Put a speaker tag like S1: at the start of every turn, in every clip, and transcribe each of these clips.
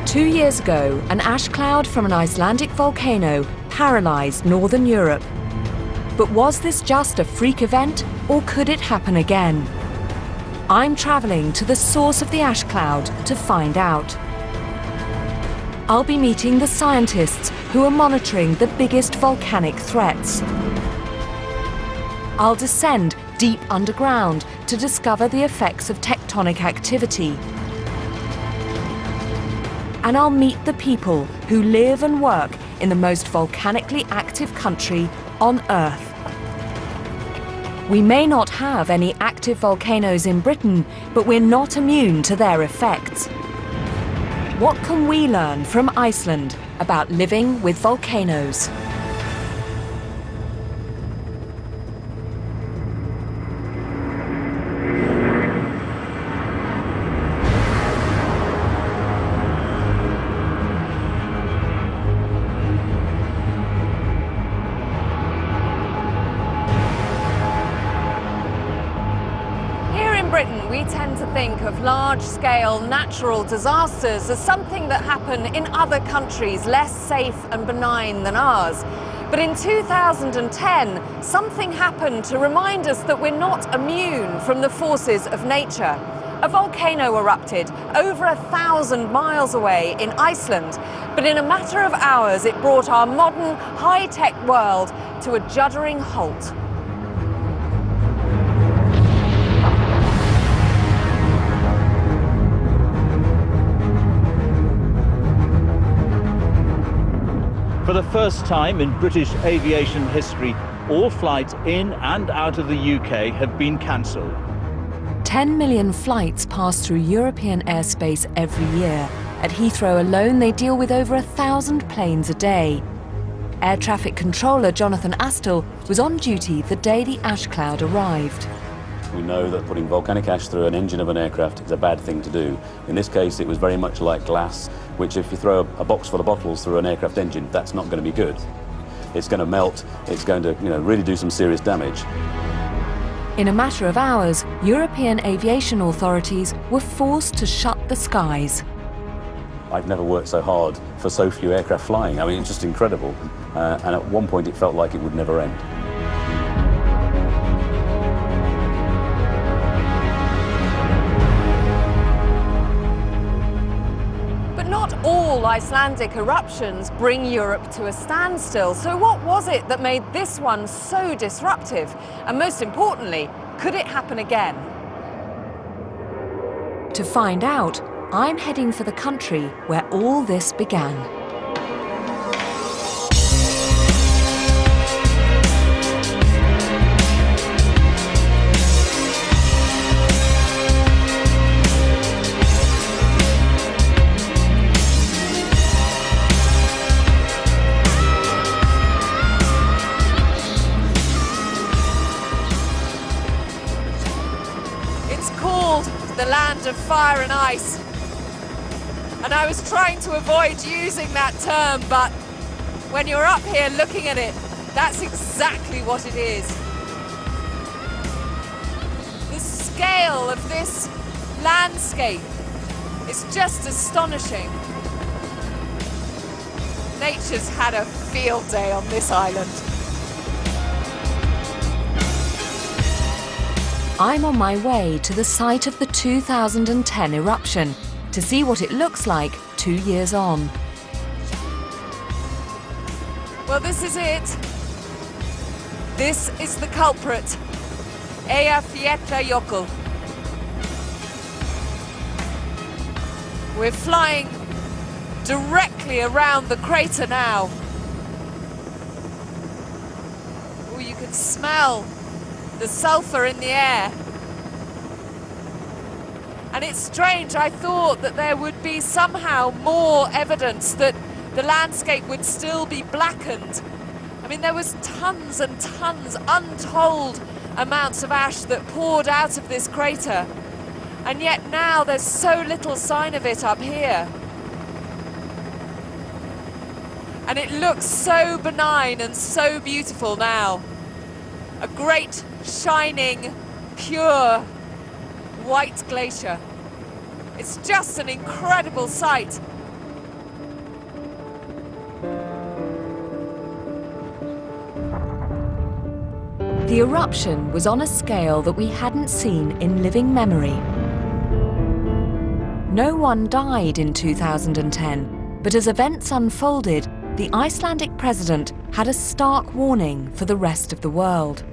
S1: 2 years ago, an ash cloud from an Icelandic volcano paralysed northern Europe. But was this just a freak event, or could it happen again? I'm travelling to the source of the ash cloud to find out. I'll be meeting the scientists who are monitoring the biggest volcanic threats. I'll descend deep underground to discover the effects of tectonic activity. And I'll meet the people who live and work in the most volcanically active country on Earth. We may not have any active volcanoes in Britain, but we're not immune to their effects. What can we learn from Iceland about living with volcanoes?
S2: Britain, we tend to think of large-scale natural disasters as something that happen in other countries less safe and benign than ours. But in 2010, something happened to remind us that we're not immune from the forces of nature. A volcano erupted over 1,000 miles away in Iceland, but in a matter of hours it brought our modern, high-tech world to a juddering halt.
S3: For the first time in British aviation history, all flights in and out of the UK have been cancelled.
S1: 10 million flights pass through European airspace every year. At Heathrow alone, they deal with over 1,000 planes a day. Air traffic controller Jonathan Astle was on duty the day the ash cloud arrived.
S4: We know that putting volcanic ash through an engine of an aircraft is a bad thing to do. In this case, it was very much like glass, which if you throw a box full of bottles through an aircraft engine, that's not going to be good. It's going to melt, it's going to really do some serious damage.
S1: In a matter of hours, European aviation authorities were forced to shut the skies.
S4: I've never worked so hard for so few aircraft flying. I mean, it's just incredible. And at one point it felt like it would never end.
S2: All Icelandic eruptions bring Europe to a standstill. So what was it that made this one so disruptive? And most importantly, could it happen again?
S1: To find out, I'm heading for the country where all this began.
S2: The land of fire and ice. And I was trying to avoid using that term, but when you're up here looking at it, that's exactly what it is. The scale of this landscape is just astonishing. Nature's had a field day on this island.
S1: I'm on my way to the site of the 2010 eruption to see what it looks like 2 years on.
S2: Well, this is it. This is the culprit, Eyjafjallajökull. We're flying directly around the crater now. Oh, you can smell the sulfur in the air. And it's strange, I thought that there would be somehow more evidence that the landscape would still be blackened. I mean, there was tons and tons, untold amounts of ash that poured out of this crater. And yet now there's so little sign of it up here. And it looks so benign and so beautiful now. A great, shining, pure, white glacier. It's just an incredible sight.
S1: The eruption was on a scale that we hadn't seen in living memory. No one died in 2010, but as events unfolded, the Icelandic president had a stark warning for the rest of the world.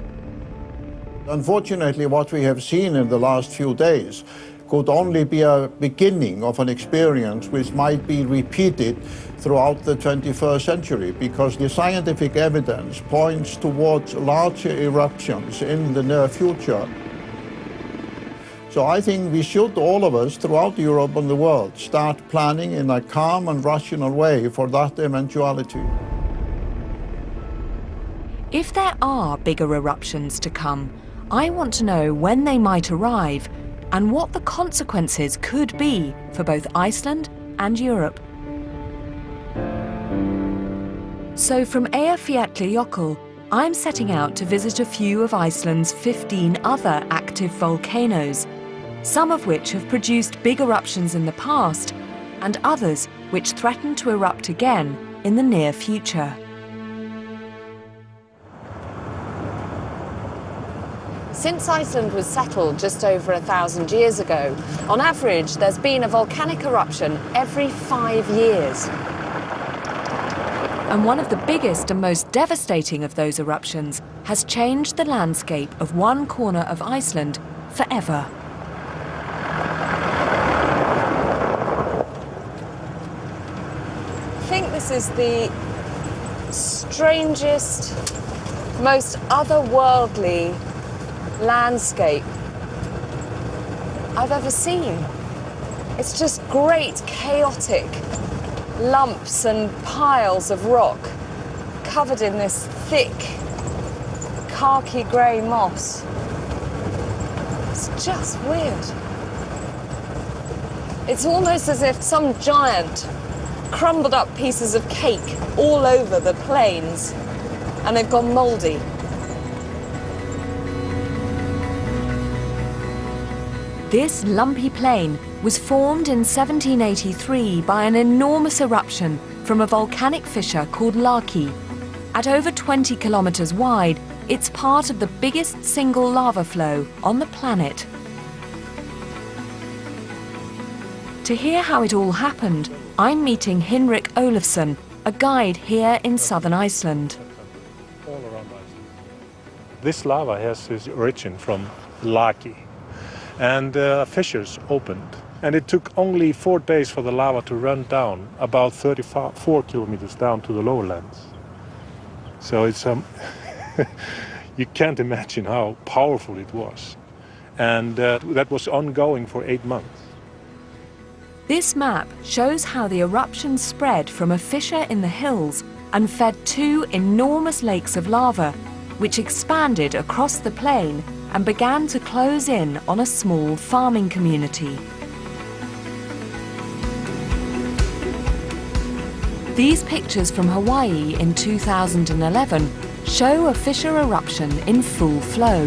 S5: Unfortunately, what we have seen in the last few days could only be a beginning of an experience which might be repeated throughout the 21st century, because the scientific evidence points towards larger eruptions in the near future. So I think we should, all of us throughout Europe and the world, start planning in a calm and rational way for that eventuality.
S1: If there are bigger eruptions to come, I want to know when they might arrive and what the consequences could be for both Iceland and Europe. So from Eyjafjallajökull, I'm setting out to visit a few of Iceland's 15 other active volcanoes, some of which have produced big eruptions in the past and others which threaten to erupt again in the near future.
S2: Since Iceland was settled just over 1,000 years ago, on average there's been a volcanic eruption every 5 years.
S1: And one of the biggest and most devastating of those eruptions has changed the landscape of one corner of Iceland forever.
S2: I think this is the strangest, most otherworldly landscape I've ever seen. It's just great, chaotic lumps and piles of rock covered in this thick, khaki grey moss. It's just weird. It's almost as if some giant crumbled up pieces of cake all over the plains and they've gone mouldy.
S1: This lumpy plain was formed in 1783 by an enormous eruption from a volcanic fissure called Laki. At over 20 kilometers wide, it's part of the biggest single lava flow on the planet. To hear how it all happened, I'm meeting Hinrik Olafsson, a guide here in southern Iceland.
S6: All around Iceland. This lava has its origin from Laki. And fissures opened. And it took only 4 days for the lava to run down about 34 kilometers down to the lower lands. So it's you can't imagine how powerful it was. And that was ongoing for 8 months.
S1: This map shows how the eruption spread from a fissure in the hills and fed 2 enormous lakes of lava, which expanded across the plain and began to close in on a small farming community. These pictures from Hawaii in 2011 show a fissure eruption in full flow.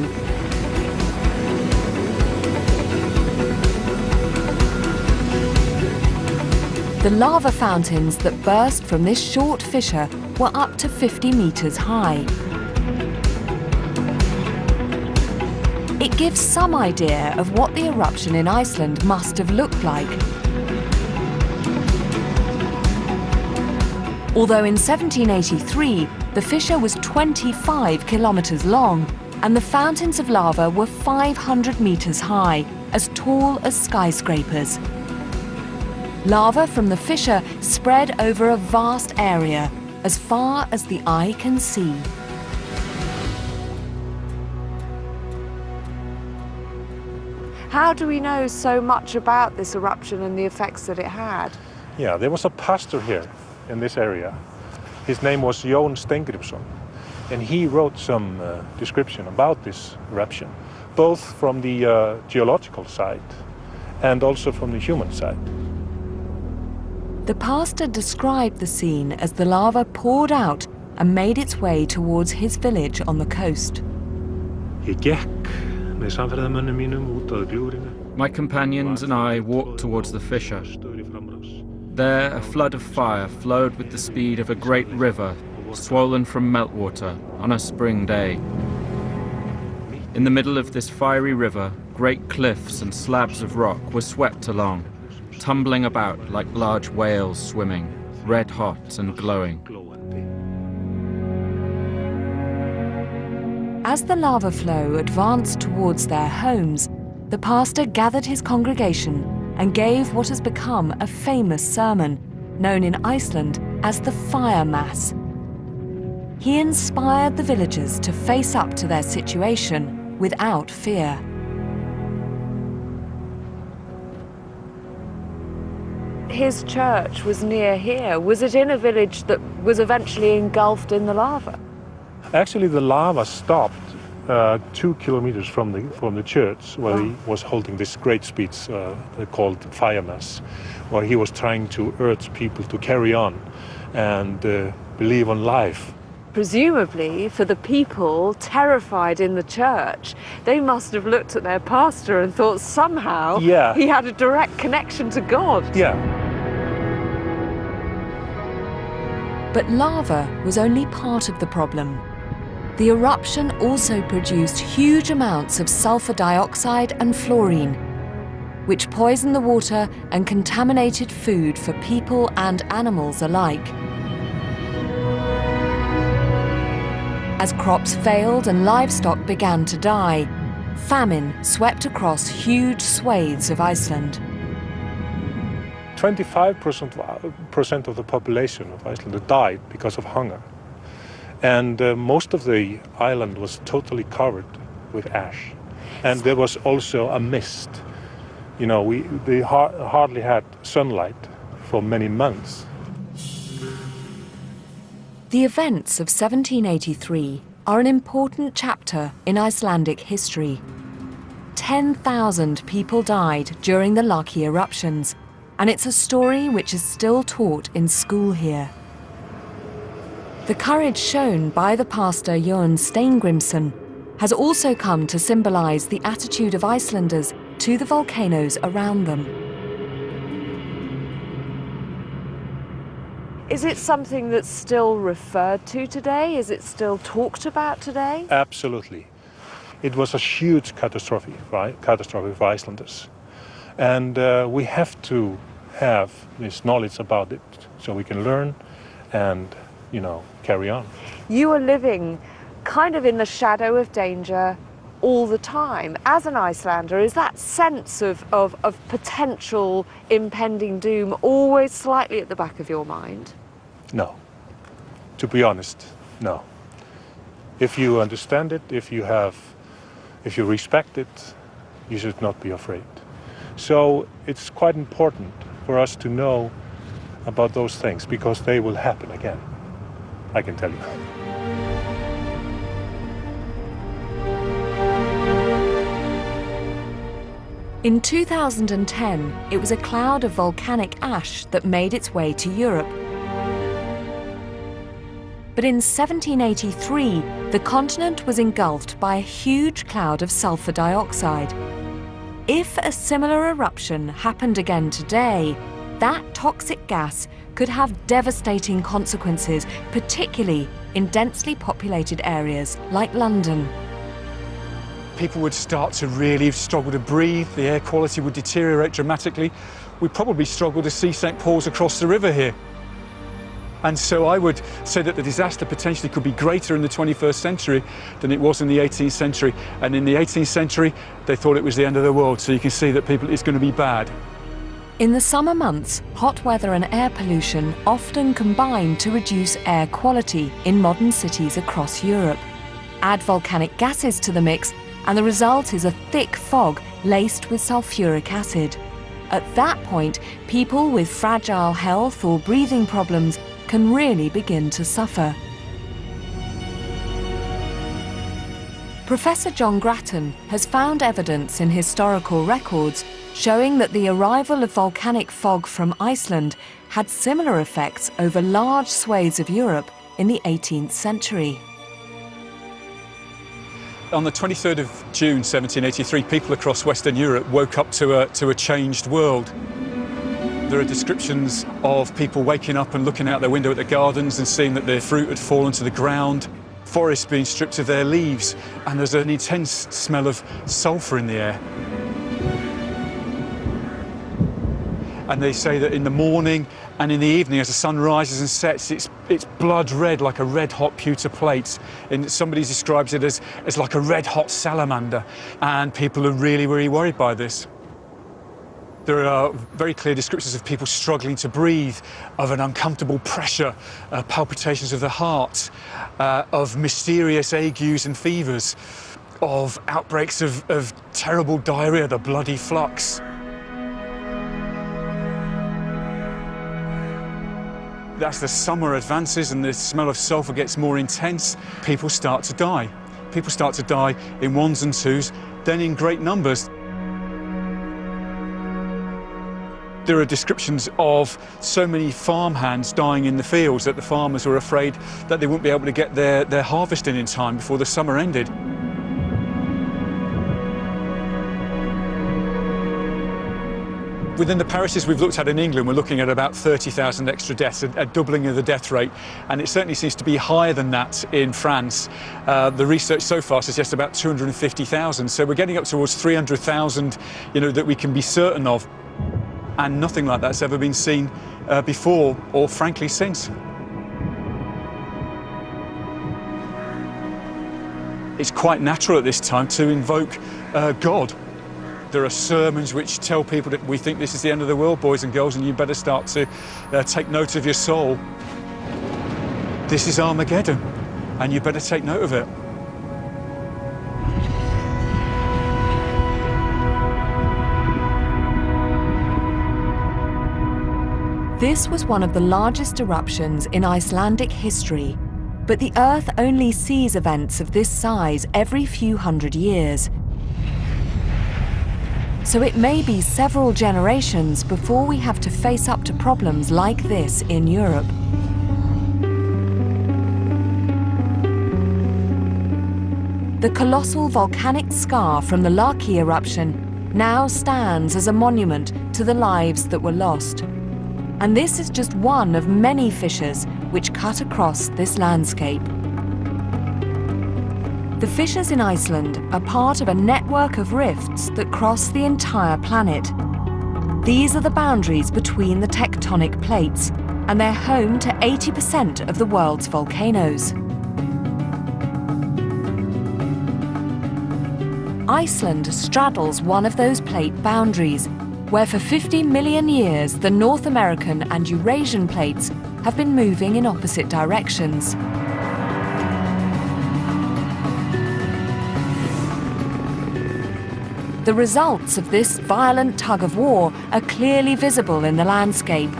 S1: The lava fountains that burst from this short fissure were up to 50 meters high. It gives some idea of what the eruption in Iceland must have looked like. Although in 1783, the fissure was 25 kilometers long, and the fountains of lava were 500 meters high, as tall as skyscrapers. Lava from the fissure spread over a vast area, as far as the eye can see.
S2: How do we know so much about this eruption and the effects that it had?
S6: Yeah, there was a pastor here in this area. His name was Jón Steingrímsson, and he wrote some description about this eruption, both from the geological side and also from the human side.
S1: The pastor described the scene as the lava poured out and made its way towards his village on the coast.
S7: My companions and I walked towards the fissure. There, a flood of fire flowed with the speed of a great river, swollen from meltwater on a spring day. In the middle of this fiery river, great cliffs and slabs of rock were swept along, tumbling about like large whales swimming, red hot and glowing.
S1: As the lava flow advanced towards their homes, the pastor gathered his congregation and gave what has become a famous sermon, known in Iceland as the Fire Mass. He inspired the villagers to face up to their situation without fear.
S2: His church was near here. Was it in a village that was eventually engulfed in the lava?
S6: Actually, the lava stopped 2 kilometers from the church, where he was holding this great speech called Fire Mass, where he was trying to urge people to carry on and believe on life.
S2: Presumably, for the people terrified in the church, they must have looked at their pastor and thought somehow he had a direct connection to God.
S6: Yeah.
S1: But lava was only part of the problem. The eruption also produced huge amounts of sulfur dioxide and fluorine, which poisoned the water and contaminated food for people and animals alike. As crops failed and livestock began to die, famine swept across huge swathes of Iceland.
S6: 25% of the population of Iceland died because of hunger. And most of the island was totally covered with ash. And there was also a mist. You know, they hardly had sunlight for many months.
S1: The events of 1783 are an important chapter in Icelandic history. 10,000 people died during the Laki eruptions, and it's a story which is still taught in school here. The courage shown by the pastor Jón Steingrímsson has also come to symbolize the attitude of Icelanders to the volcanoes around them.
S2: Is it something that's still referred to today? Is it still talked about today?
S6: Absolutely. It was a huge catastrophe for Icelanders. And we have to have this knowledge about it so we can learn and, you know, carry on.
S2: You are living kind of in the shadow of danger all the time. As an Icelander, is that sense of potential impending doom always slightly at the back of your mind?
S6: No. To be honest, no. If you understand it, if you respect it, you should not be afraid. So it's quite important for us to know about those things, because they will happen again, I can tell you.
S1: In 2010, it was a cloud of volcanic ash that made its way to Europe. But in 1783, the continent was engulfed by a huge cloud of sulfur dioxide. If a similar eruption happened again today, that toxic gas could have devastating consequences, particularly in densely populated areas like London.
S8: People would start to really struggle to breathe, the air quality would deteriorate dramatically. We'd probably struggle to see St. Paul's across the river here. And so I would say that the disaster potentially could be greater in the 21st century than it was in the 18th century. And in the 18th century, they thought it was the end of the world. So you can see that it's going to be bad.
S1: In the summer months, hot weather and air pollution often combine to reduce air quality in modern cities across Europe. Add volcanic gases to the mix, and the result is a thick fog laced with sulfuric acid. At that point, people with fragile health or breathing problems can really begin to suffer. Professor John Grattan has found evidence in historical records showing that the arrival of volcanic fog from Iceland had similar effects over large swathes of Europe in the 18th century.
S8: On the 23rd of June 1783, people across Western Europe woke up to a changed world. There are descriptions of people waking up and looking out their window at the gardens and seeing that their fruit had fallen to the ground. forests being stripped of their leaves, and there's an intense smell of sulphur in the air. And they say that in the morning and in the evening, as the sun rises and sets, it's blood red, like a red-hot pewter plate. And somebody describes it as like a red-hot salamander. And people are really, really worried by this. There are very clear descriptions of people struggling to breathe, of an uncomfortable pressure, palpitations of the heart, of mysterious agues and fevers, of outbreaks of terrible diarrhea, the bloody flux. As the summer advances and the smell of sulphur gets more intense, people start to die. People start to die in ones and twos, then in great numbers. There are descriptions of so many farmhands dying in the fields that the farmers were afraid that they wouldn't be able to get their harvest in time before the summer ended. Within the parishes we've looked at in England, we're looking at about 30,000 extra deaths, a doubling of the death rate, and it certainly seems to be higher than that in France. The research so far suggests about 250,000, so we're getting up towards 300,000, that we can be certain of, and nothing like that's ever been seen before, or frankly since. It's quite natural at this time to invoke God. There are sermons which tell people that we think this is the end of the world, boys and girls, and you better start to take note of your soul. This is Armageddon, and you better take note of it.
S1: This was one of the largest eruptions in Icelandic history, but the Earth only sees events of this size every few hundred years. So it may be several generations before we have to face up to problems like this in Europe. The colossal volcanic scar from the Laki eruption now stands as a monument to the lives that were lost. And this is just one of many fissures which cut across this landscape. The fissures in Iceland are part of a network of rifts that cross the entire planet. These are the boundaries between the tectonic plates, and they're home to 80% of the world's volcanoes. Iceland straddles one of those plate boundaries, where for 50 million years the North American and Eurasian plates have been moving in opposite directions. The results of this violent tug-of-war are clearly visible in the landscape.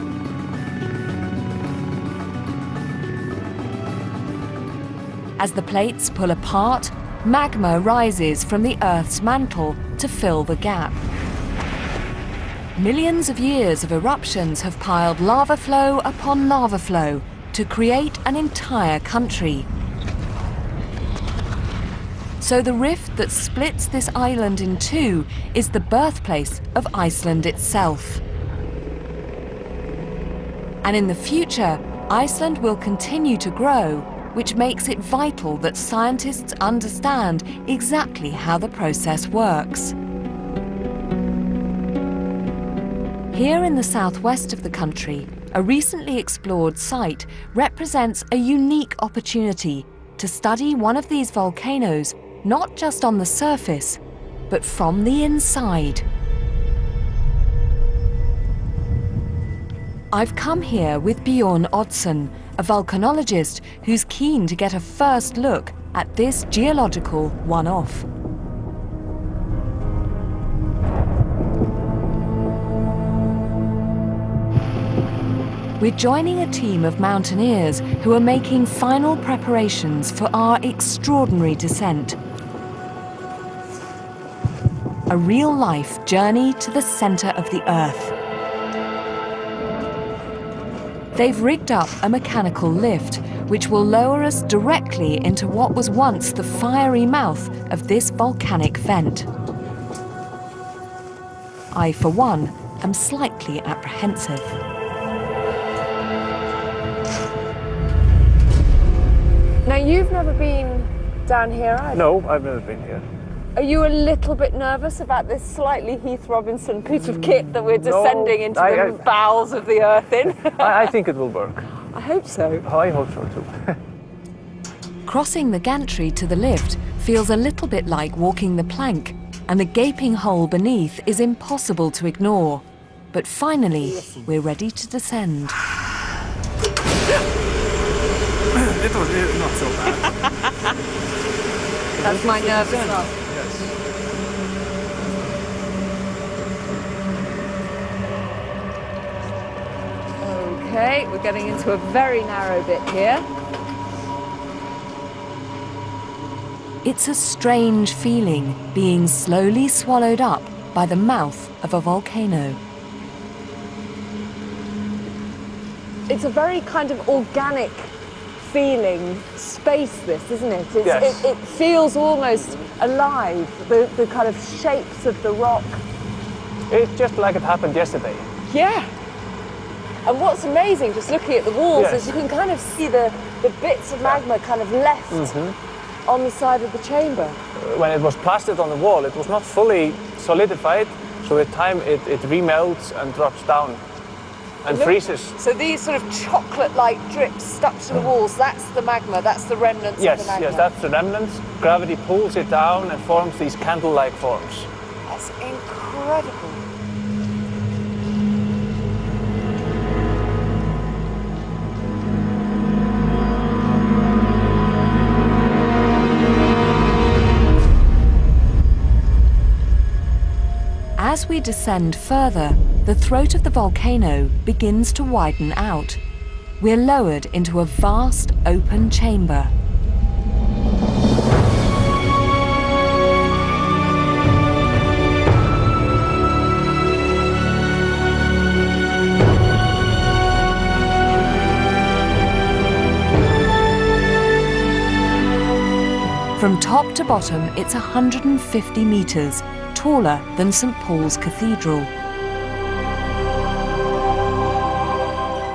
S1: As the plates pull apart, magma rises from the Earth's mantle to fill the gap. Millions of years of eruptions have piled lava flow upon lava flow to create an entire country. So the rift that splits this island in two is the birthplace of Iceland itself. And in the future, Iceland will continue to grow, which makes it vital that scientists understand exactly how the process works. Here in the southwest of the country, a recently explored site represents a unique opportunity to study one of these volcanoes not just on the surface, but from the inside. I've come here with Bjorn Oddsson, a volcanologist who's keen to get a first look at this geological one-off. We're joining a team of mountaineers who are making final preparations for our extraordinary descent. A real-life journey to the center of the Earth. They've rigged up a mechanical lift, which will lower us directly into what was once the fiery mouth of this volcanic vent. I, for one, am slightly apprehensive.
S2: Now, you've never been down here either?
S9: No, I've never been here.
S2: Are you a little bit nervous about this slightly Heath Robinson piece of kit that we're descending into the bowels of the earth in?
S9: I think it will work.
S2: I hope so.
S9: I hope so too.
S1: Crossing the gantry to the lift feels a little bit like walking the plank, and the gaping hole beneath is impossible to ignore. But finally, we're ready to descend.
S7: It was not so bad.
S2: That's my nerve as well. Okay, we're getting into a very narrow bit here.
S1: It's a strange feeling being slowly swallowed up by the mouth of a volcano.
S2: It's a very kind of organic feeling space, this, isn't it?
S9: Yes.
S2: It feels almost alive, the kind of shapes of the rock.
S9: It's just like it happened yesterday.
S2: Yeah. And what's amazing, just looking at the walls,
S9: Yes.
S2: is you can kind of see the bits of magma kind of left on the side of the chamber.
S9: When it was plastered on the wall, it was not fully solidified, so with time it remelts and drops down and freezes.
S2: So these sort of chocolate-like drips stuck to the walls, that's the magma, that's the remnants of the magma.
S9: Yes, that's the remnants. Gravity pulls it down and forms these candle-like forms.
S2: That's incredible.
S1: As we descend further, the throat of the volcano begins to widen out. We're lowered into a vast open chamber. From top to bottom, it's 150 meters, taller than St. Paul's Cathedral.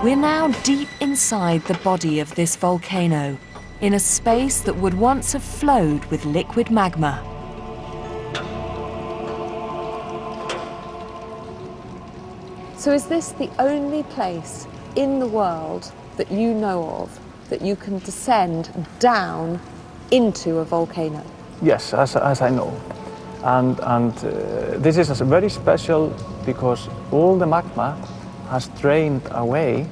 S1: We're now deep inside the body of this volcano, in a space that would once have flowed with liquid magma.
S2: So is this the only place in the world that you know of that you can descend down into a volcano?
S9: Yes, as I know. And this is very special because all the magma has drained away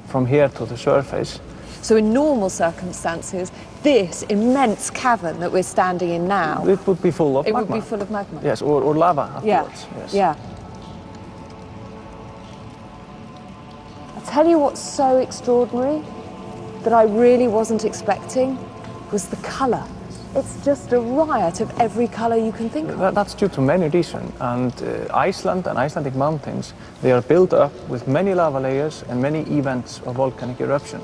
S9: from here to the surface.
S2: So in normal circumstances, this immense cavern that we're standing in now,
S9: it would be full of magma.
S2: It would be full of magma.
S9: Yes, or lava afterwards. Yes.
S2: Yeah. I'll tell you what's so extraordinary that I really wasn't expecting was the colour. It's just a riot of every colour you can think of.
S9: That's due to many reasons. And Iceland and Icelandic mountains, they are built up with many lava layers and many events of volcanic eruption.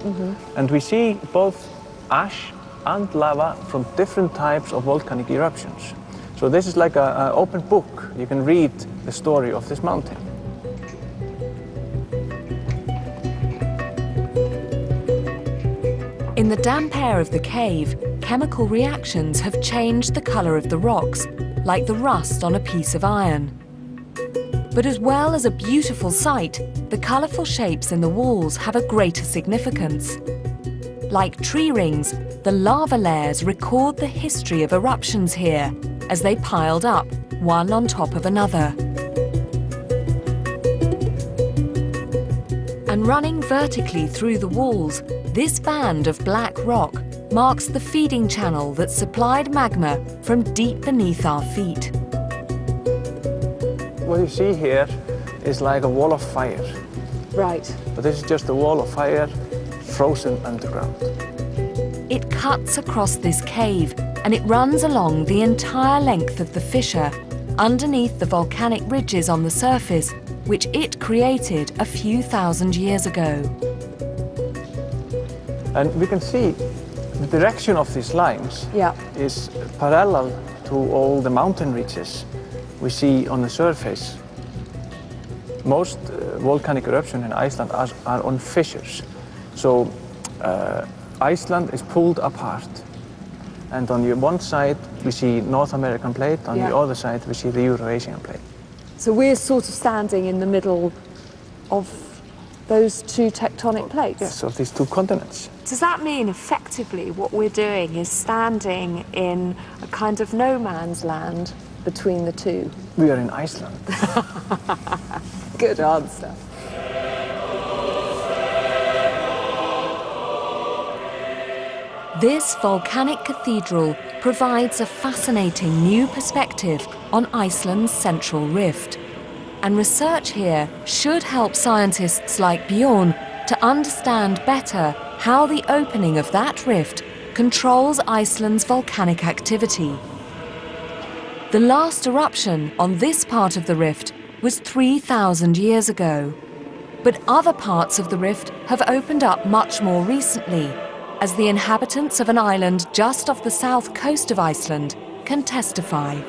S9: And we see both ash and lava from different types of volcanic eruptions. So this is like an open book. You can read the story of this mountain.
S1: In the damp air of the cave, chemical reactions have changed the colour of the rocks, like the rust on a piece of iron. But as well as a beautiful sight, the colourful shapes in the walls have a greater significance. Like tree rings, the lava layers record the history of eruptions here, as they piled up, one on top of another. And running vertically through the walls, this band of black rock marks the feeding channel that supplied magma from deep beneath our feet.
S9: What you see here is like a wall of fire.
S2: Right.
S9: But this is just a wall of fire frozen underground.
S1: It cuts across this cave and it runs along the entire length of the fissure, underneath the volcanic ridges on the surface, which it created a few thousand years ago.
S9: And we can see the direction of these lines is parallel to all the mountain ridges we see on the surface. Most volcanic eruptions in Iceland are on fissures. So Iceland is pulled apart. And on the one side, we see North American plate, on the other side, we see the Eurasian plate.
S2: So we're sort of standing in the middle of those two tectonic plates?
S9: Yes, of these two continents.
S2: Does that mean effectively what we're doing is standing in a kind of no man's land between the two?
S9: We are in Iceland.
S2: Good answer.
S1: This volcanic cathedral provides a fascinating new perspective on Iceland's central rift. And research here should help scientists like Bjorn to understand better how the opening of that rift controls Iceland's volcanic activity. The last eruption on this part of the rift was 3,000 years ago. But other parts of the rift have opened up much more recently, as the inhabitants of an island just off the south coast of Iceland can testify.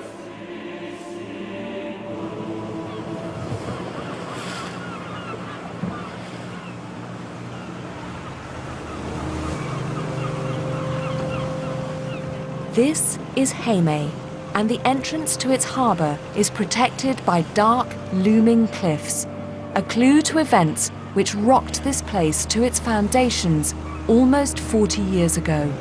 S1: This is Heimaey, and the entrance to its harbour is protected by dark, looming cliffs, a clue to events which rocked this place to its foundations almost 40 years ago.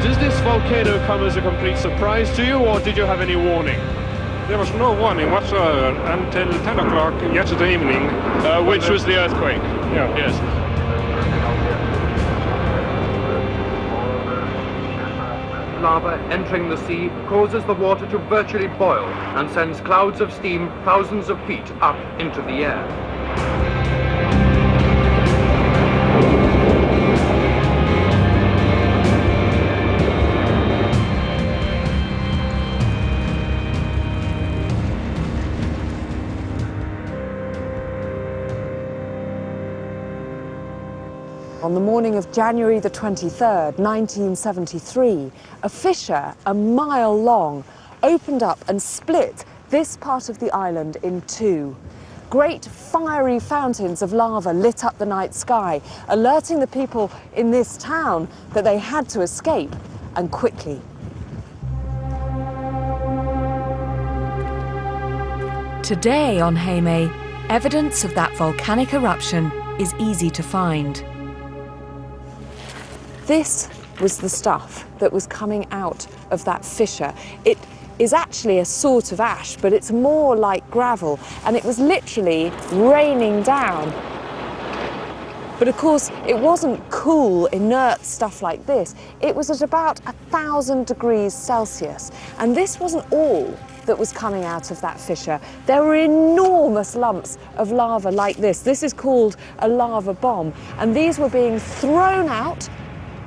S10: Does this volcano come as a complete surprise to you, or did you have any warning?
S6: There was no warning whatsoever until 10 o'clock yesterday evening.
S10: Which was the earthquake?
S6: Yeah.
S10: Yes.
S11: Lava entering the sea causes the water to virtually boil and sends clouds of steam thousands of feet up into the air.
S2: On the morning of January the 23rd, 1973, a fissure a mile long opened up and split this part of the island in two. Great fiery fountains of lava lit up the night sky, alerting the people in this town that they had to escape, and quickly.
S1: Today on Heimaey, evidence of that volcanic eruption is easy to find.
S2: This was the stuff that was coming out of that fissure. It is actually a sort of ash, but it's more like gravel, and it was literally raining down. But of course, it wasn't cool, inert stuff like this. It was at about 1,000 degrees Celsius, and this wasn't all that was coming out of that fissure. There were enormous lumps of lava like this. This is called a lava bomb, and these were being thrown out,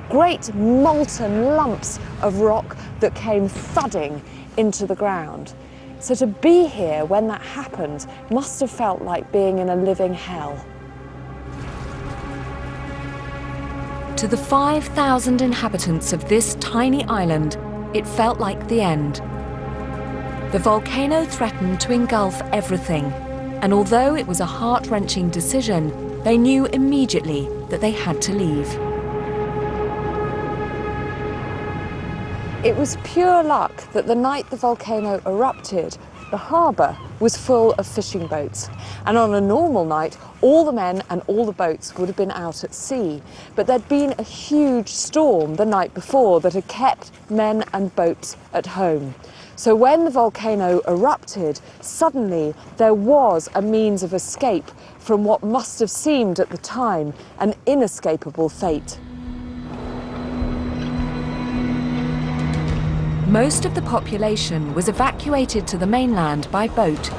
S2: great molten lumps of rock that came thudding into the ground. So to be here when that happened must have felt like being in a living hell.
S1: To the 5,000 inhabitants of this tiny island, it felt like the end. The volcano threatened to engulf everything, and although it was a heart-wrenching decision, they knew immediately that they had to leave.
S2: It was pure luck that the night the volcano erupted, the harbour was full of fishing boats. And on a normal night, all the men and all the boats would have been out at sea. But there'd been a huge storm the night before that had kept men and boats at home. So when the volcano erupted, suddenly there was a means of escape from what must have seemed at the time an inescapable fate.
S1: Most of the population was evacuated to the mainland by boat,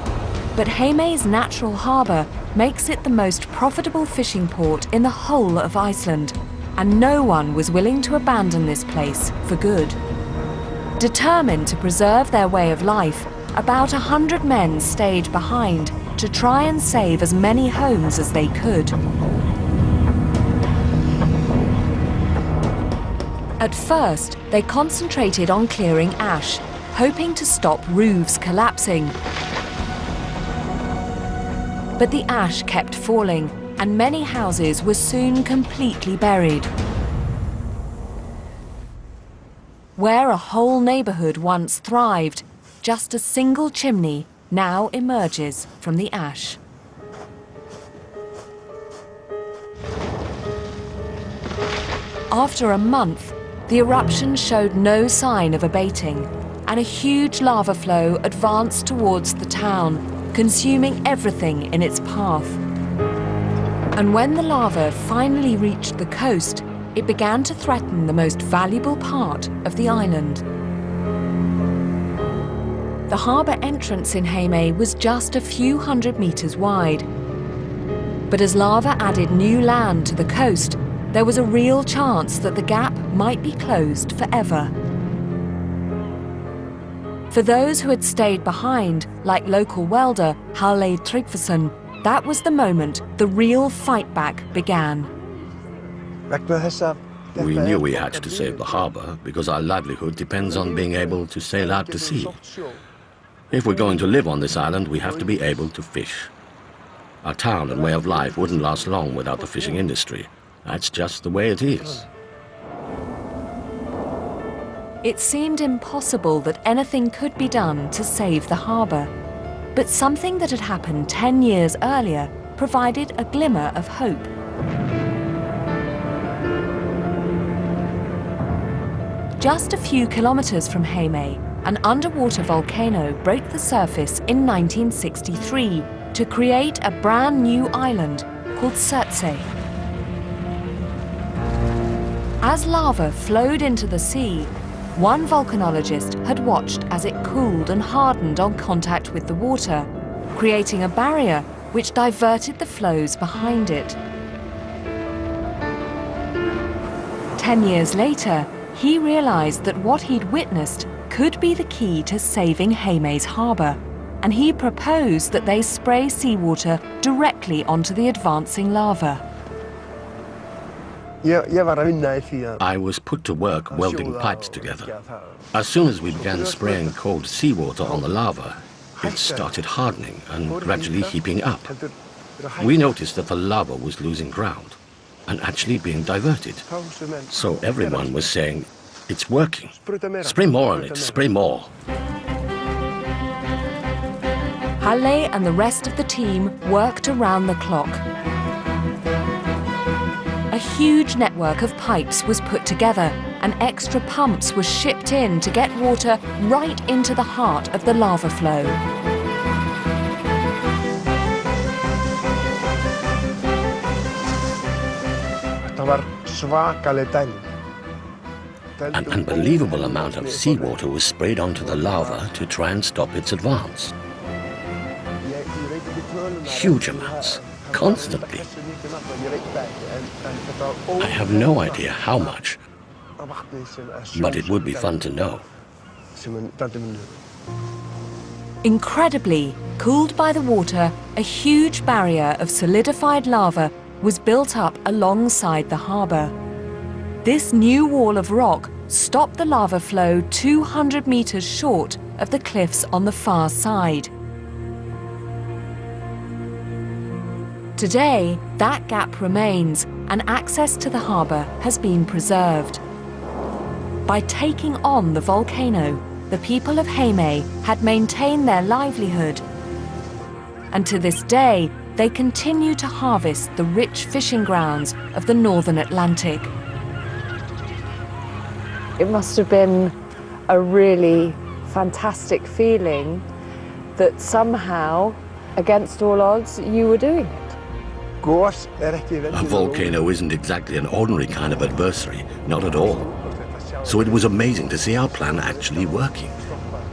S1: but Heimaey's natural harbour makes it the most profitable fishing port in the whole of Iceland, and no one was willing to abandon this place for good. Determined to preserve their way of life, about 100 men stayed behind to try and save as many homes as they could. At first, they concentrated on clearing ash, hoping to stop roofs collapsing. But the ash kept falling, and many houses were soon completely buried. Where a whole neighborhood once thrived, just a single chimney now emerges from the ash. After a month, the eruption showed no sign of abating, and a huge lava flow advanced towards the town, consuming everything in its path. And when the lava finally reached the coast, it began to threaten the most valuable part of the island. The harbour entrance in Heimaey was just a few hundred meters wide. But as lava added new land to the coast, there was a real chance that the gap might be closed forever. For those who had stayed behind, like local welder Halle Tryggvason, that was the moment the real fight back began.
S12: We knew we had to save the harbour because our livelihood depends on being able to sail out to sea. If we're going to live on this island, we have to be able to fish. Our town and way of life wouldn't last long without the fishing industry. That's just the way it is.
S1: It seemed impossible that anything could be done to save the harbour. But something that had happened 10 years earlier provided a glimmer of hope. Just a few kilometres from Heimaey, an underwater volcano broke the surface in 1963 to create a brand new island called Surtsey. As lava flowed into the sea, one volcanologist had watched as it cooled and hardened on contact with the water, creating a barrier which diverted the flows behind it. 10 years later, he realized that what he'd witnessed could be the key to saving Heimaey's harbour, and he proposed that they spray seawater directly onto the advancing lava.
S12: I was put to work welding pipes together. As soon as we began spraying cold seawater on the lava, it started hardening and gradually heaping up. We noticed that the lava was losing ground and actually being diverted. So everyone was saying, "It's working. Spray more on it, spray more."
S1: Halle and the rest of the team worked around the clock. A huge network of pipes was put together, and extra pumps were shipped in to get water right into the heart of the lava flow.
S12: An unbelievable amount of seawater was sprayed onto the lava to try and stop its advance. Huge amounts, constantly. I have no idea how much, but it would be fun to know.
S1: Incredibly, cooled by the water, a huge barrier of solidified lava was built up alongside the harbour. This new wall of rock stopped the lava flow 200 metres short of the cliffs on the far side. Today, that gap remains, and access to the harbour has been preserved. By taking on the volcano, the people of Heimaey had maintained their livelihood. And to this day, they continue to harvest the rich fishing grounds of the Northern Atlantic.
S2: It must have been a really fantastic feeling that somehow, against all odds, you were doing it.
S12: A volcano isn't exactly an ordinary kind of adversary, not at all. So it was amazing to see our plan actually working.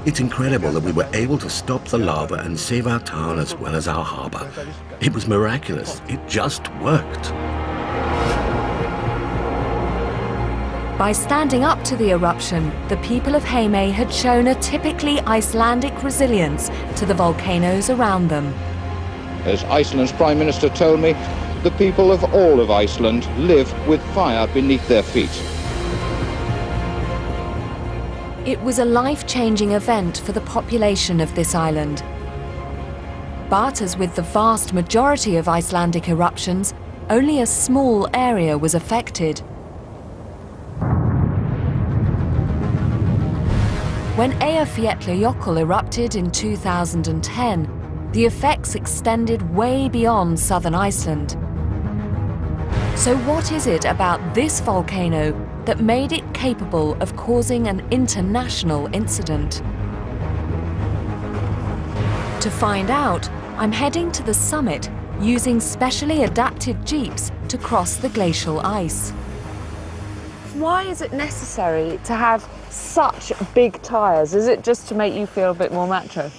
S12: It's incredible that we were able to stop the lava and save our town as well as our harbour. It was miraculous. It just worked.
S1: By standing up to the eruption, the people of Heimaey had shown a typically Icelandic resilience to the volcanoes around them.
S13: As Iceland's Prime Minister told me, the people of all of Iceland live with fire beneath their feet.
S1: It was a life-changing event for the population of this island. But as with the vast majority of Icelandic eruptions, only a small area was affected. When Eyjafjallajökull erupted in 2010, the effects extended way beyond southern Iceland. So what is it about this volcano that made it capable of causing an international incident? To find out, I'm heading to the summit using specially adapted jeeps to cross the glacial ice.
S2: Why is it necessary to have such big tyres? Is it just to make you feel a bit more macho?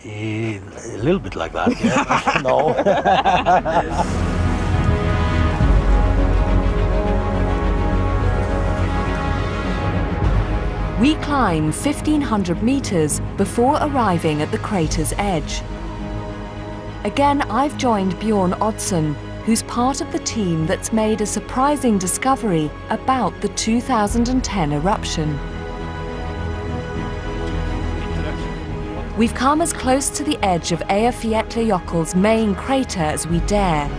S14: A little bit like that, yeah. No.
S1: We climb 1,500 meters before arriving at the crater's edge. Again, I've joined Bjorn Oddsson, who's part of the team that's made a surprising discovery about the 2010 eruption. We've come as close to the edge of Eyjafjallajökull's main crater as we dare.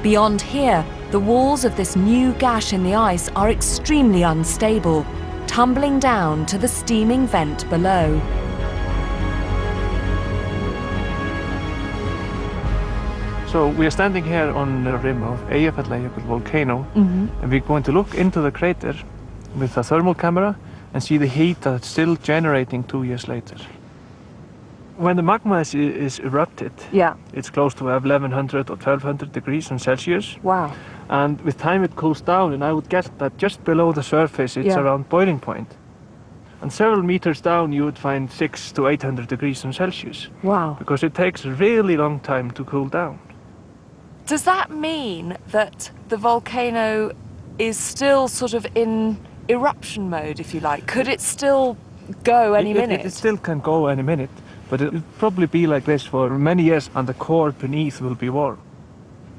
S1: Beyond here, the walls of this new gash in the ice are extremely unstable, tumbling down to the steaming vent below.
S9: So we are standing here on the rim of Eyjafjallajökull volcano, and we're going to look into the crater with a thermal camera and see the heat that's still generating 2 years later. When the magma is erupted, it's close to 1100 or 1200 degrees Celsius.
S2: Wow.
S9: And with time it cools down, and I would guess that just below the surface it's around boiling point. And several meters down you would find 600 to 800 degrees Celsius.
S2: Wow.
S9: Because it takes a really long time to cool down.
S2: Does that mean that the volcano is still sort of in eruption mode, if you like? Could it still go any minute?
S9: It still can go any minute. But it'll probably be like this for many years, and the core beneath will be warm.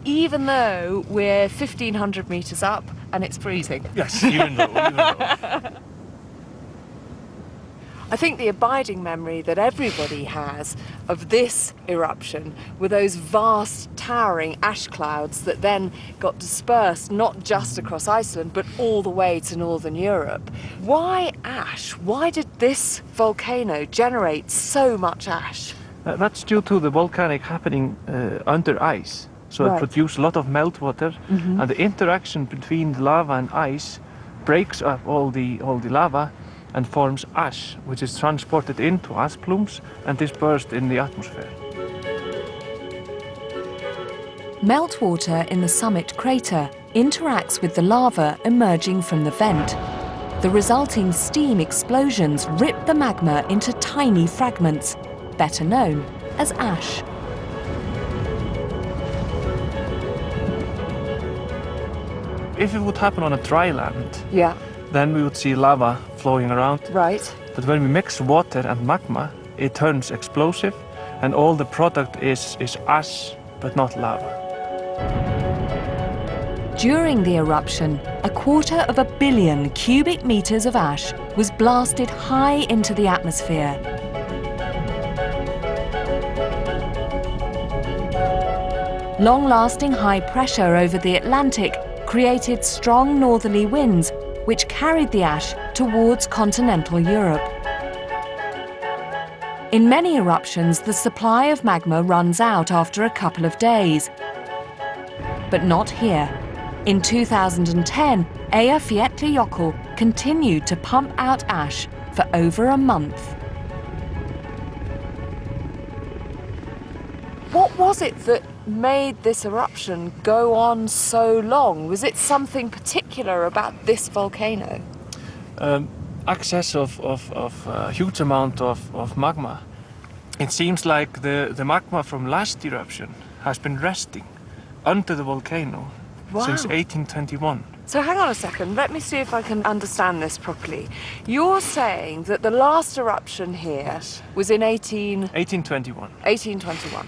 S2: Even though we're 1,500 meters up and it's freezing?
S14: Yes, even though.
S2: I think the abiding memory that everybody has of this eruption were those vast towering ash clouds that then got dispersed not just across Iceland but all the way to northern Europe. Why ash? Why did this volcano generate so much ash?
S9: That's due to the volcanic happening under ice. So it produced a lot of meltwater, and the interaction between the lava and ice breaks up all the lava and forms ash, which is transported into ash plumes and dispersed in the atmosphere.
S1: Meltwater in the summit crater interacts with the lava emerging from the vent. The resulting steam explosions rip the magma into tiny fragments, better known as ash.
S9: If it would happen on a dry land, then we would see lava flowing around.
S2: Right.
S9: But when we mix water and magma, it turns explosive, and all the product is ash, but not lava.
S1: During the eruption, 250 million cubic meters of ash was blasted high into the atmosphere. Long-lasting high pressure over the Atlantic created strong northerly winds which carried the ash towards continental Europe. In many eruptions, the supply of magma runs out after a couple of days. But not here. In 2010, Eyjafjallajökull continued to pump out ash for over a month.
S2: What was it that made this eruption go on so long? Was it something particular about this volcano?
S9: Excess of a huge amount of magma. It seems like the magma from last eruption has been resting under the volcano since 1821.
S2: So hang on a second, let me see if I can understand this properly. You're saying that the last eruption here was in 1821.
S9: 1821.
S2: 1821.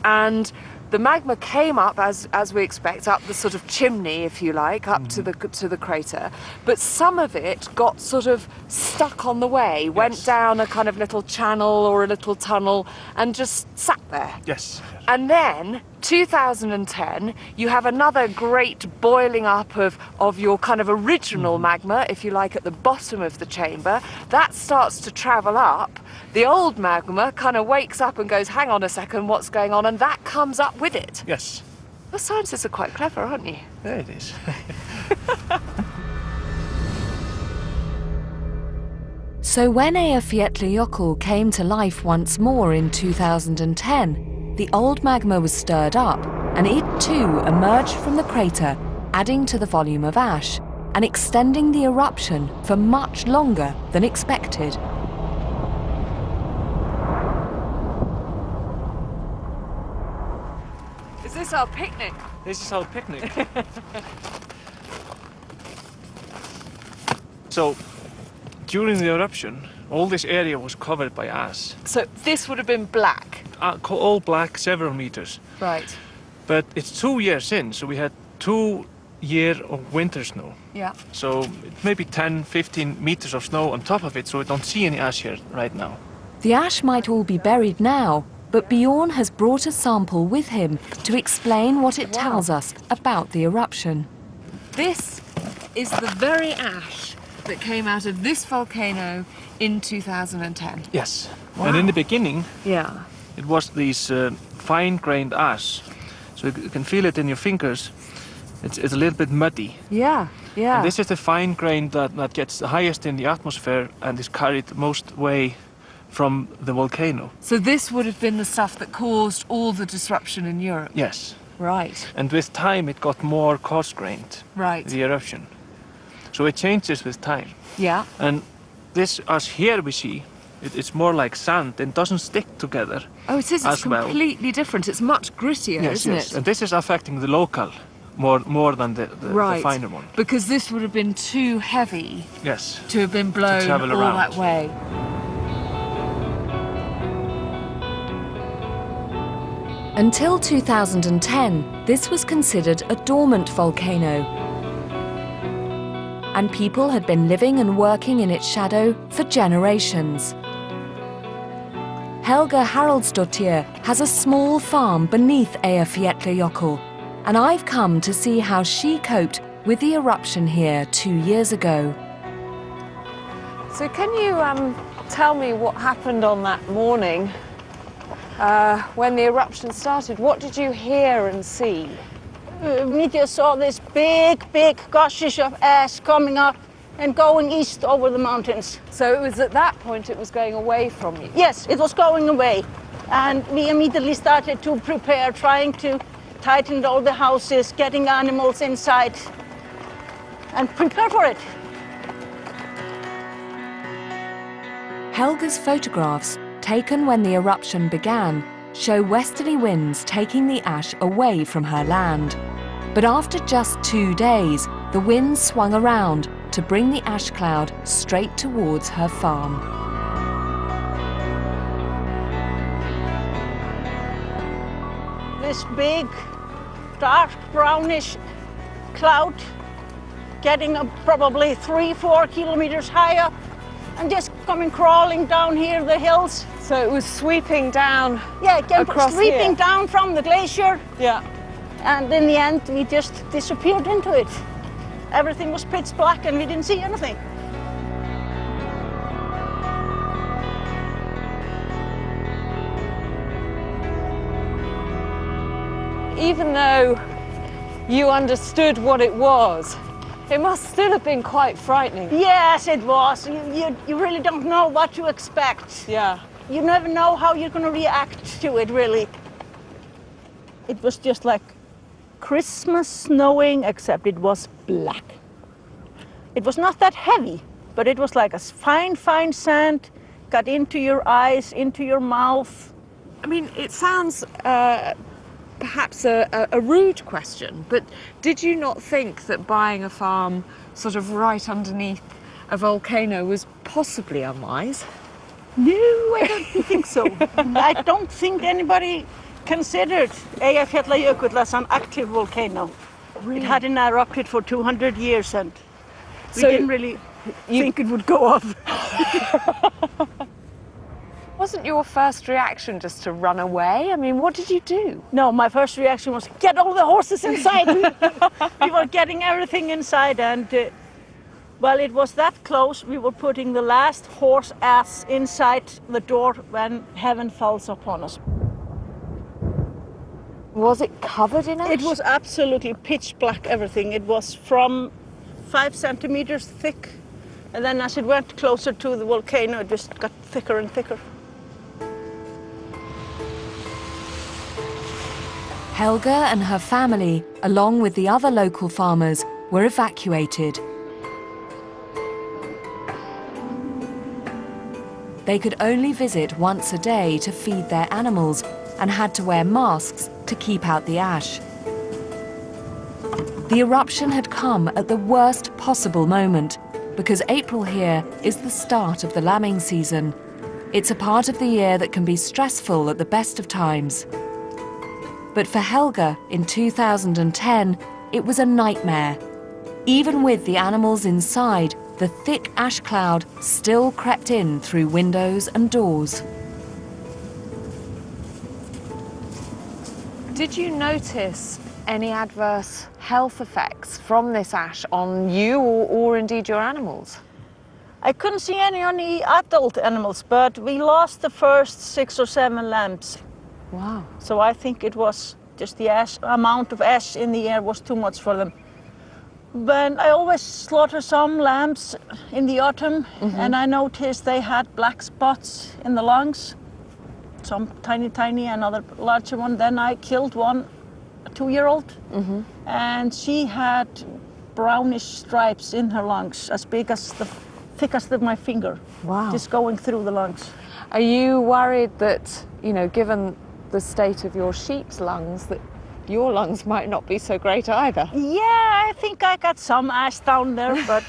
S2: And the magma came up, as we expect, up the sort of chimney, if you like, up to the crater, but some of it got sort of stuck on the way, went down a kind of little channel or a little tunnel and just sat there.
S6: Yes.
S2: And then, 2010, you have another great boiling up of your kind of original magma, if you like, at the bottom of the chamber. That starts to travel up. The old magma kind of wakes up and goes, hang on a second, what's going on? And that comes up with it.
S6: Yes.
S2: Well, scientists are quite clever, aren't you?
S6: There it is.
S1: So when Eyjafjallajökull came to life once more in 2010, the old magma was stirred up, and it too emerged from the crater, adding to the volume of ash, and extending the eruption for much longer than expected.
S2: Is this our picnic?
S9: This is our picnic. So, during the eruption, all this area was covered by ash.
S2: So this would have been black?
S9: All black, several meters.
S2: Right.
S9: But it's 2 years in, so we had 2 years of winter snow.
S2: Yeah.
S9: So maybe 10, 15 meters of snow on top of it, so we don't see any ash here right now.
S1: The ash might all be buried now, but Bjorn has brought a sample with him to explain what it tells us about the eruption.
S2: This is the very ash that came out of this volcano in 2010.
S9: Yes.
S2: Wow.
S9: And in the beginning,
S2: yeah,
S9: it was these fine-grained ash. So you can feel it in your fingers. It's a little bit muddy.
S2: Yeah, yeah.
S9: And this is the fine grain that gets the highest in the atmosphere and is carried most way from the volcano.
S2: So this would have been the stuff that caused all the disruption in Europe?
S9: Yes.
S2: Right.
S9: And with time it got more coarse-grained.
S2: Right.
S9: The eruption. So it changes with time.
S2: Yeah.
S9: And this, as here we see, it's more like sand. It doesn't stick together.
S2: Oh, it is. It's completely different. It's much grittier, isn't it?
S9: And this is affecting the local more than the finer one.
S2: Because this would have been too heavy.
S9: Yes.
S2: To have been blown all
S9: around.
S2: that way.
S1: Until 2010, this was considered a dormant volcano, and people had been living and working in its shadow for generations. Helga Haraldsdottir has a small farm beneath Eyjafjallajökull, and I've come to see how she coped with the eruption here 2 years ago.
S2: So can you tell me what happened on that morning when the eruption started? What did you hear and see?
S15: We just saw this big gushes of ash coming up and going east over the mountains.
S2: So it was at that point it was going away from you?
S15: Yes, it was going away. And we immediately started to prepare, trying to tighten all the houses, getting animals inside, and prepare for it.
S1: Helga's photographs, taken when the eruption began, show westerly winds taking the ash away from her land. But after just 2 days, the winds swung around to bring the ash cloud straight towards her farm.
S15: This big, dark, brownish cloud getting up probably 3-4 kilometers higher and just coming crawling down here the hills.
S2: So it was sweeping down.
S15: Yeah, it came
S2: across
S15: sweeping
S2: here.
S15: down from the glacier.
S2: Yeah.
S15: And in the end, we just disappeared into it. Everything was pitch black and we didn't see anything.
S2: Even though you understood what it was, it must still have been quite frightening.
S15: Yes, it was. You really don't know what to expect.
S2: Yeah.
S15: You never know how you're going to react to it, really. It was just like Christmas snowing, except it was black. It was not that heavy, but it was like a fine sand, got into your eyes, into your mouth.
S2: I mean, it sounds perhaps a rude question, but did you not think that buying a farm sort of right underneath a volcano was possibly unwise?
S15: No, I don't think so. I don't think anybody considered Eyjafjallajökull as an active volcano.
S2: Really?
S15: It hadn't erupted for 200 years, and we
S2: So
S15: didn't really think it would go off.
S2: Wasn't your first reaction just to run away? I mean, what did you do?
S15: No, my first reaction was, get all the horses inside. We were getting everything inside, and well, it was that close. We were putting the last horse ass inside the door when heaven falls upon us.
S2: Was it covered in ash?
S15: It was absolutely pitch black, everything. It was from 5 centimeters thick, and then as it went closer to the volcano, it just got thicker and thicker.
S1: Helga and her family, along with the other local farmers, were evacuated. They could only visit once a day to feed their animals and had to wear masks to keep out the ash. The eruption had come at the worst possible moment because April here is the start of the lambing season. It's a part of the year that can be stressful at the best of times. But for Helga in 2010, it was a nightmare. Even with the animals inside, the thick ash cloud still crept in through windows and doors.
S2: Did you notice any adverse health effects from this ash on you or indeed your animals?
S15: I couldn't see any on the adult animals, but we lost the first 6 or 7 lambs.
S2: Wow.
S15: So I think it was just the amount of ash in the air was too much for them. But I always slaughter some lambs in the autumn, and I noticed they had black spots in the lungs. Some tiny, another larger one. Then I killed one, a 2-year-old, and she had brownish stripes in her lungs, as big as the thickest of my finger.
S2: Wow.
S15: Just going through the lungs.
S2: Are you worried that, you know, given the state of your sheep's lungs, that your lungs might not be so great either?
S15: Yeah, I think I got some ash down there, but...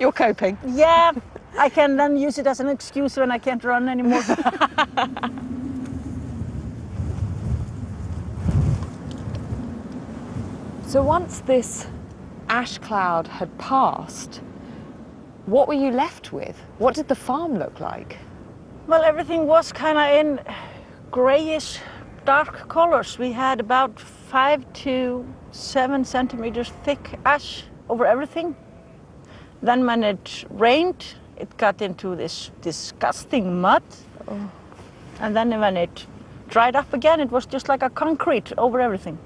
S2: You're coping?
S15: Yeah, I can then use it as an excuse when I can't run anymore.
S2: So once this ash cloud had passed, what were you left with? What did the farm look like?
S15: Well, everything was kind of in grayish, dark colors. We had about 5 to 7 centimeters thick ash over everything. Then when it rained, it got into this disgusting mud. Oh. And then when it dried up again, it was just like a concrete over everything.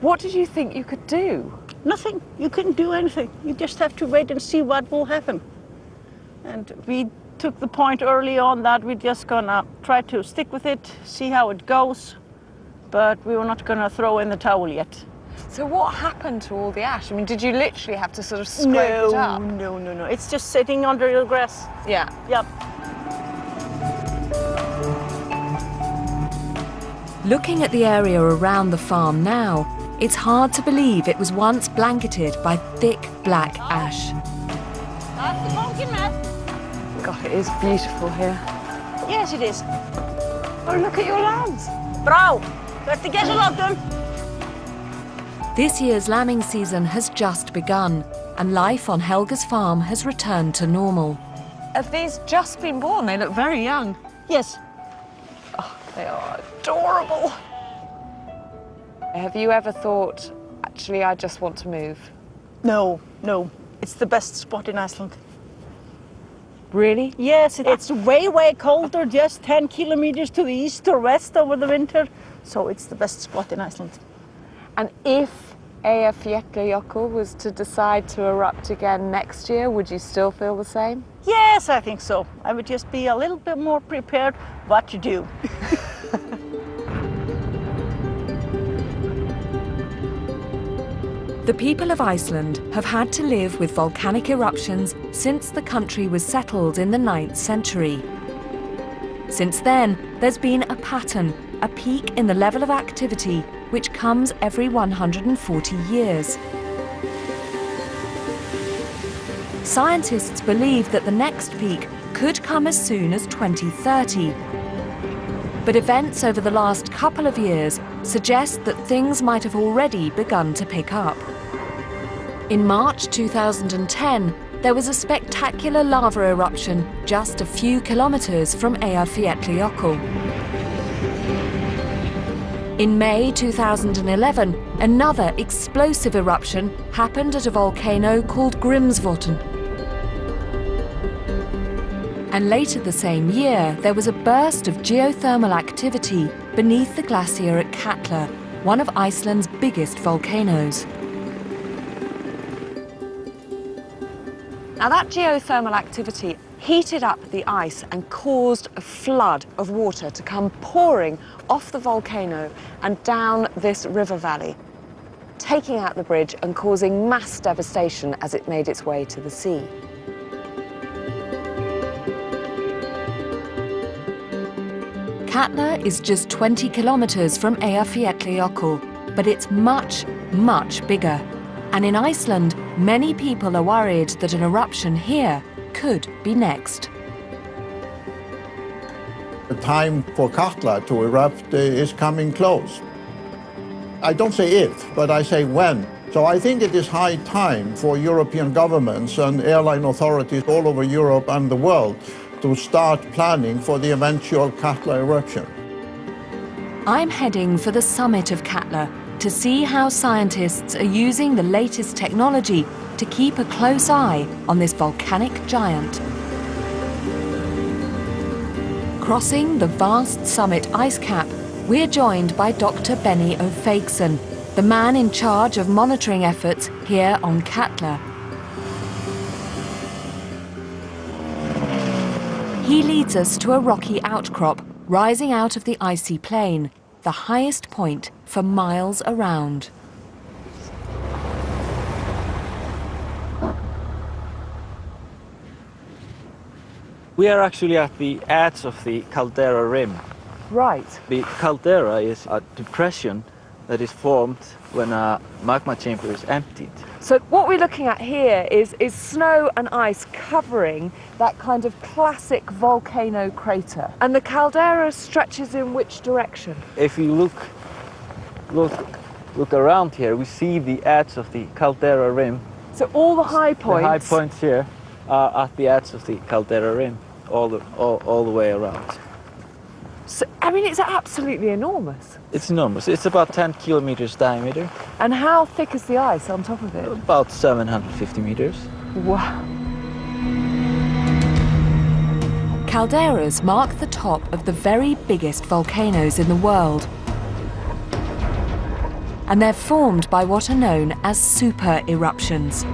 S2: What did you think you could do?
S15: Nothing. You couldn't do anything. You just have to wait and see what will happen. And we took the point early on that we're just gonna try to stick with it, see how it goes, but we were not gonna throw in the towel yet.
S2: So what happened to all the ash? I mean, did you literally have to sort of scrape it up?
S15: No. It's just sitting under your grass.
S2: Yeah.
S15: Yep.
S1: Looking at the area around the farm now, it's hard to believe it was once blanketed by thick black ash.
S15: That's the pumpkin mess.
S2: God, it is beautiful here.
S15: Yes, it is.
S2: Oh, look at your lambs.
S15: Bra! Vertu gæsaláttum.
S1: This year's lambing season has just begun, and life on Helga's farm has returned to normal.
S2: Have these just been born? They look very young.
S15: Yes.
S2: Oh, they are adorable. Have you ever thought, actually, I just want to move?
S15: No. It's the best spot in Iceland.
S2: Really?
S15: Yes, it's way colder, just 10 kilometers to the east or west over the winter. So it's the best spot in Iceland.
S2: And if Eyjafjallajökull was to decide to erupt again next year, would you still feel the same?
S15: Yes, I think so. I would just be a little bit more prepared what to do.
S1: The people of Iceland have had to live with volcanic eruptions since the country was settled in the 9th century. Since then, there's been a pattern, a peak in the level of activity, which comes every 140 years. Scientists believe that the next peak could come as soon as 2030. But events over the last couple of years suggest that things might have already begun to pick up. In March 2010, there was a spectacular lava eruption just a few kilometers from Eyjafjallajökull. In May 2011, another explosive eruption happened at a volcano called Grímsvötn. And later the same year, there was a burst of geothermal activity beneath the glacier at Katla, one of Iceland's biggest volcanoes.
S2: Now that geothermal activity heated up the ice and caused a flood of water to come pouring off the volcano and down this river valley, taking out the bridge and causing mass devastation as it made its way to the sea.
S1: Katla is just 20 kilometers from Eyjafjallajökull, but it's much, much bigger. And in Iceland, many people are worried that an eruption here could be next.
S5: The time for Katla to erupt is coming close. I don't say if, but I say when. So I think it is high time for European governments and airline authorities all over Europe and the world to start planning for the eventual Katla eruption.
S1: I'm heading for the summit of Katla to see how scientists are using the latest technology to keep a close eye on this volcanic giant. Crossing the vast summit ice cap, we're joined by Dr. Benny O'Faigson, the man in charge of monitoring efforts here on Katla. He leads us to a rocky outcrop rising out of the icy plain, the highest point for miles around.
S16: We are actually at the edge of the caldera rim.
S2: Right.
S16: The caldera is a depression that is formed when a magma chamber is emptied.
S2: So what we're looking at here is snow and ice covering that kind of classic volcano crater. And the caldera stretches in which direction?
S16: If you look around here, we see the edge of the caldera rim.
S2: So all the high points?
S16: The high points here are at the edge of the caldera rim, all the way around.
S2: So, I mean, it's absolutely enormous.
S16: It's enormous. It's about 10 kilometers diameter.
S2: And how thick is the ice on top of it?
S16: About 750 meters.
S2: Wow.
S1: Calderas mark the top of the very biggest volcanoes in the world. And they're formed by what are known as super eruptions.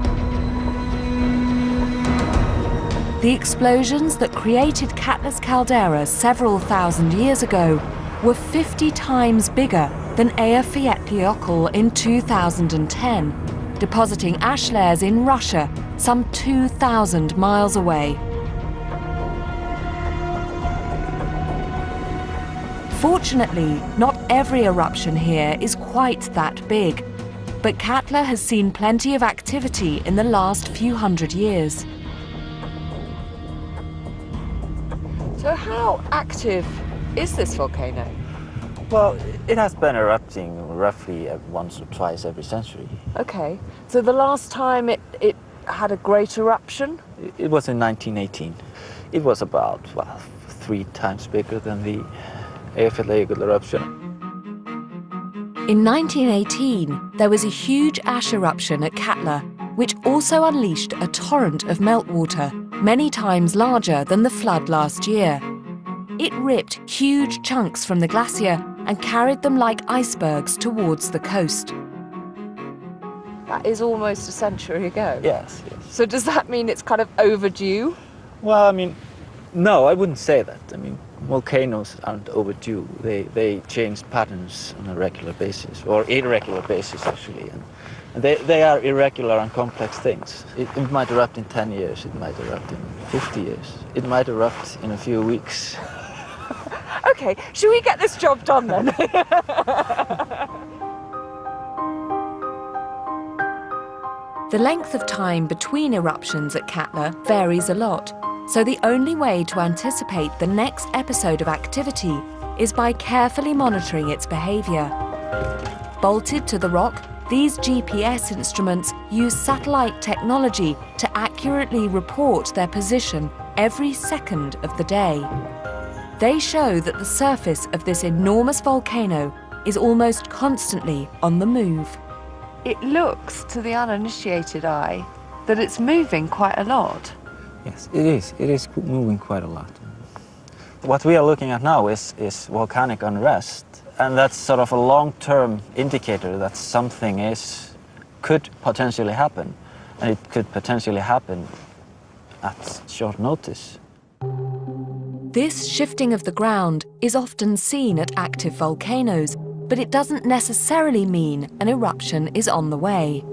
S1: The explosions that created Katla's caldera several thousand years ago were 50 times bigger than Eyjafjallajökull in 2010, depositing ash layers in Russia, some 2,000 miles away. Fortunately, not every eruption here is quite that big, but Katla has seen plenty of activity in the last few hundred years.
S2: So how active is this volcano?
S16: Well, it has been erupting roughly once or twice every century.
S2: Okay, so the last time it had a great eruption?
S16: It was in 1918. It was about, well, 3 times bigger than the Eyjafjallajökull eruption.
S1: In 1918, there was a huge ash eruption at Katla, which also unleashed a torrent of meltwater, many times larger than the flood last year. It ripped huge chunks from the glacier and carried them like icebergs towards the coast.
S2: That is almost a century ago.
S16: Yes.
S2: So does that mean it's kind of overdue?
S16: Well, I mean, no, I wouldn't say that. I mean, volcanoes aren't overdue. They change patterns on a regular basis, or irregular basis actually. And they are irregular and complex things. It might erupt in 10 years, it might erupt in 50 years, it might erupt in a few weeks.
S2: Okay, should we get this job done then?
S1: The length of time between eruptions at Katla varies a lot, so the only way to anticipate the next episode of activity is by carefully monitoring its behavior. Bolted to the rock, these GPS instruments use satellite technology to accurately report their position every second of the day. They show that the surface of this enormous volcano is almost constantly on the move.
S2: It looks, to the uninitiated eye, that it's moving quite a lot.
S16: Yes, it is. It is moving quite a lot. What we are looking at now is volcanic unrest, and that's sort of a long-term indicator that something could potentially happen, and it could potentially happen at short notice.
S1: This shifting of the ground is often seen at active volcanoes, but it doesn't necessarily mean an eruption is on the way.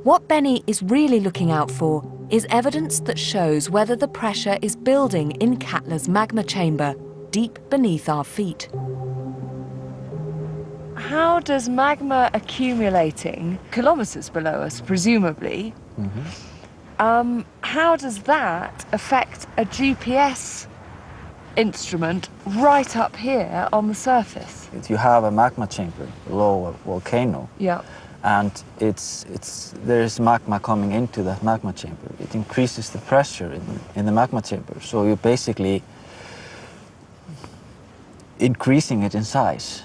S1: What Benny is really looking out for is evidence that shows whether the pressure is building in Katla's magma chamber, deep beneath our feet.
S2: How does magma accumulating kilometers below us, presumably, how does that affect a GPS instrument right up here on the surface?
S16: You have a magma chamber below a volcano.
S2: Yeah.
S16: And there is magma coming into that magma chamber. It increases the pressure in the magma chamber. So you're basically increasing it in size.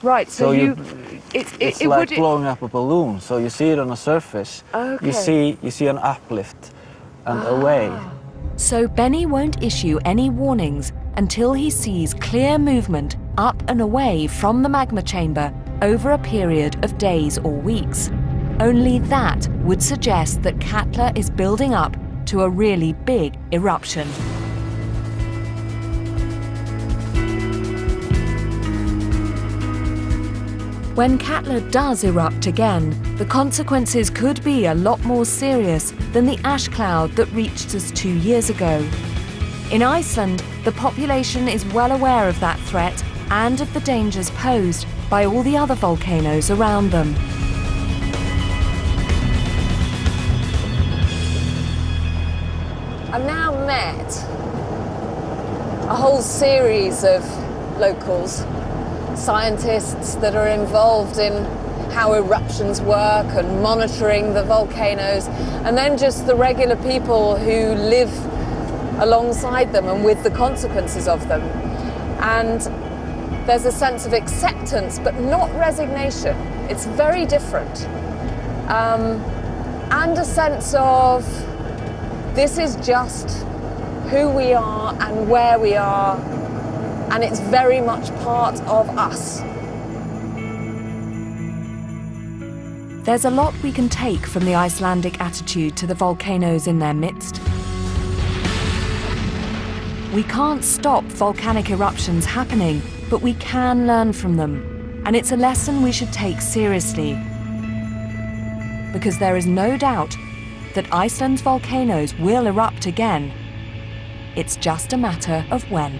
S2: Right, so
S16: it's like blowing up a balloon. So you see it on the surface.
S2: Okay.
S16: You see an uplift and away.
S1: So Benny won't issue any warnings until he sees clear movement up and away from the magma chamber over a period of days or weeks. Only that would suggest that Katla is building up to a really big eruption. When Katla does erupt again, the consequences could be a lot more serious than the ash cloud that reached us 2 years ago. In Iceland, the population is well aware of that threat and of the dangers posed by all the other volcanoes around them.
S2: I've now met a whole series of locals, scientists that are involved in how eruptions work and monitoring the volcanoes, and then just the regular people who live alongside them and with the consequences of them. And there's a sense of acceptance, but not resignation. It's very different. And a sense of this is just who we are and where we are, and it's very much part of us.
S1: There's a lot we can take from the Icelandic attitude to the volcanoes in their midst. We can't stop volcanic eruptions happening, but we can learn from them, and it's a lesson we should take seriously. Because there is no doubt that Iceland's volcanoes will erupt again. It's just a matter of when.